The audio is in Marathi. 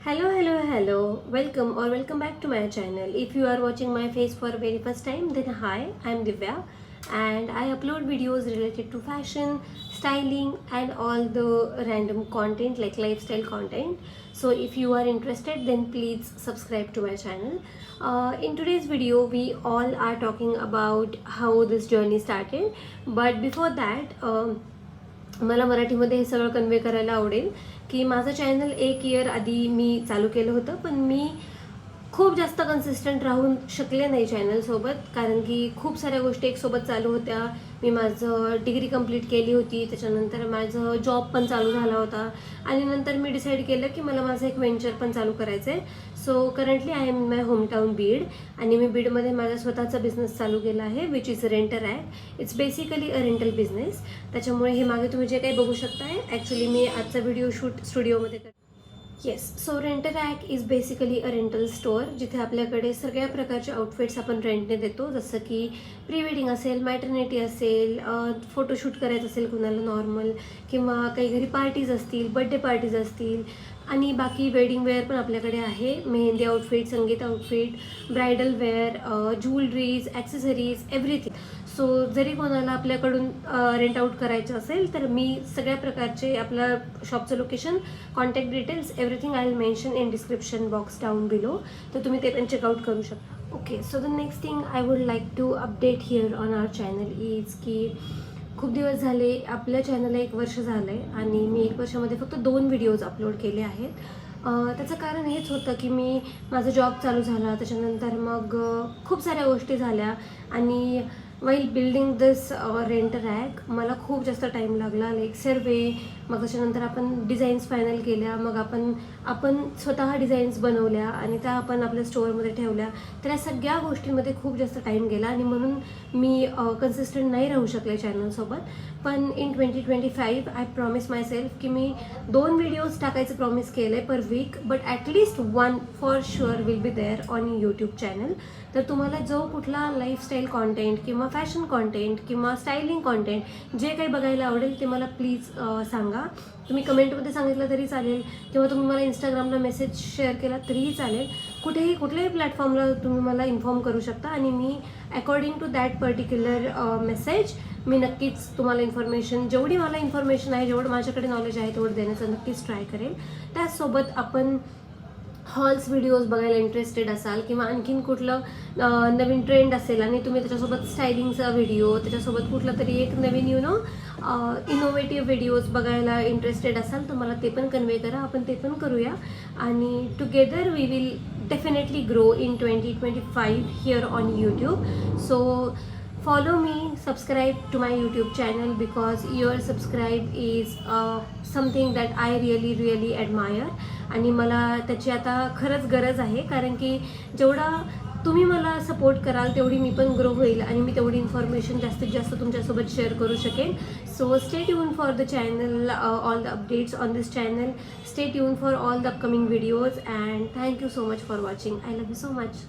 Hello. Welcome back to my channel. If you are watching my face for very first time, then hi, I'm Divya, and I upload videos related to fashion, styling, and all the random content like lifestyle content. So if you are interested, then please subscribe to my channel. In today's video, we all are talking about how this journey started. But before that, मला मराठीमध्ये हे सगळं कन्वे करायला आवडेल की माझं चॅनल 1 इयर आधी मी चालू केलं होतं, पण मी खूप जास्त कन्सिस्टंट राहून शकले नाही चॅनलसोबत, कारण की खूप साऱ्या गोष्टी एकसोबत चालू होत्या. मी माझं डिग्री कंप्लीट केली होती, त्याच्यानंतर माझं जॉब पण चालू झाला होता आणि नंतर मी डिसाईड केलं की मला माझं एक व्हेंचर पण चालू करायचं आहे. So currently I am in my hometown Beed, आणि मी बीडमध्ये माझा स्वतःचा बिझनेस चालू केला आहे, which is Rentrack. It's basically a rental business. त्याच्यामुळे हे मागे तुम्ही जे काही बघू शकताय, ॲक्च्युली मी आजचा व्हिडिओ शूट स्टुडिओमध्ये करते. Yes, so Rentrack is basically a rental store, जिथे आपल्याकडे सगळ्या प्रकारचे आउटफिट्स आपण रेंटने देतो, जसं की प्री वेडिंग असेल, मॅटर्निटी असेल, फोटोशूट करायचं असेल कुणाला नॉर्मल, किंवा काही घरी पार्टीज असतील, बड्डे पार्टीज असतील, आणि बाकी वेडिंग वेअर पण आपल्याकडे आहे. Mehndi outfit, sangeet outfit, bridal wear, jewelleries, accessories, everything. So जरी कोणाला आपल्याकडून रेंट आउट करायचं असेल तर मी सगळ्या प्रकारचे, आपल्या शॉपचं location, contact details, everything I will mention in description box down below, तर तुम्ही ते पण चेकआउट करू शकता. Okay, so the next thing I would like to update here on our channel is की खूप दिवस झाले, आपल्या चॅनलला 1 वर्ष झालं आहे, आणि मी 1 वर्षामध्ये फक्त 2 व्हिडिओज अपलोड केले आहेत. त्याचं कारण हेच होतं की माझा जॉब चालू झाला, त्याच्यानंतर मग खूप साऱ्या गोष्टी झाल्या, आणि वाईल बिल्डिंग दिस रेंटरॅक मला खूप जास्त टाईम लागला. लाईक सर्वे, मग त्याच्यानंतर आपण डिझाईन्स फायनल केल्या, मग आपण स्वतः डिझाईन्स बनवल्या आणि त्या आपण आपल्या स्टोअरमध्ये ठेवल्या. तर या सगळ्या गोष्टींमध्ये खूप जास्त टाईम गेला, आणि म्हणून मी कन्सिस्टंट नाही राहू शकले चॅनलसोबत. पण in 2025 I promise myself की मी 2 व्हिडिओज टाकायचं प्रॉमिस केलं आहे per week, but at least 1 for sure will be there on YouTube channel. तर तुम्हाला जो कुठला लाईफस्टाईल कॉन्टेंट किंवा फॅशन कॉन्टेंट किंवा स्टायलिंग कॉन्टेंट जे काही बघायला आवडेल ते मला प्लीज सांगा. तुम्ही कमेंटमध्ये सांगितलं तरी चालेल, किंवा तुम्ही मला इंस्टाग्रामला मेसेज शेअर केला तरीही चालेल. कुठल्याही प्लॅटफॉर्मला तुम्ही मला इन्फॉर्म करू शकता, आणि मी according to that particular message मी नक्कीच तुम्हाला इन्फॉर्मेशन, जेवढी मला इन्फॉर्मेशन आहे, जेवढं माझ्याकडे नॉलेज आहे तेवढं देण्याचं नक्कीच ट्राय करेल. त्याचसोबत आपण हॉल्स व्हिडिओज बघायला इंटरेस्टेड असाल, किंवा आणखीन कुठलं नवीन ट्रेंड असेल आणि तुम्ही त्याच्यासोबत स्टायलिंगचा व्हिडिओ, त्याच्यासोबत कुठला तरी एक नवीन इनोव्हेटिव्ह व्हिडिओज बघायला इंटरेस्टेड असाल, तर मला ते पण कन्वे करा, आपण ते पण करूया, आणि together we will definitely grow in 2025 here on YouTube. So follow me, subscribe to my YouTube channel, because your subscribe is something that I really admire, आणि मला त्याची आता खरंच गरज आहे, कारण की जेवढा तुम्ही मला सपोर्ट कराल तेवढी मी पण ग्रो होईल, आणि मी तेवढी इन्फॉर्मेशन जास्तीत जास्त तुमच्यासोबत शेअर करू शकेन. So stay tune for the channel, all the updates on this channel. Stay tune for all the upcoming videos, and thank you so much for watching. I love you so much.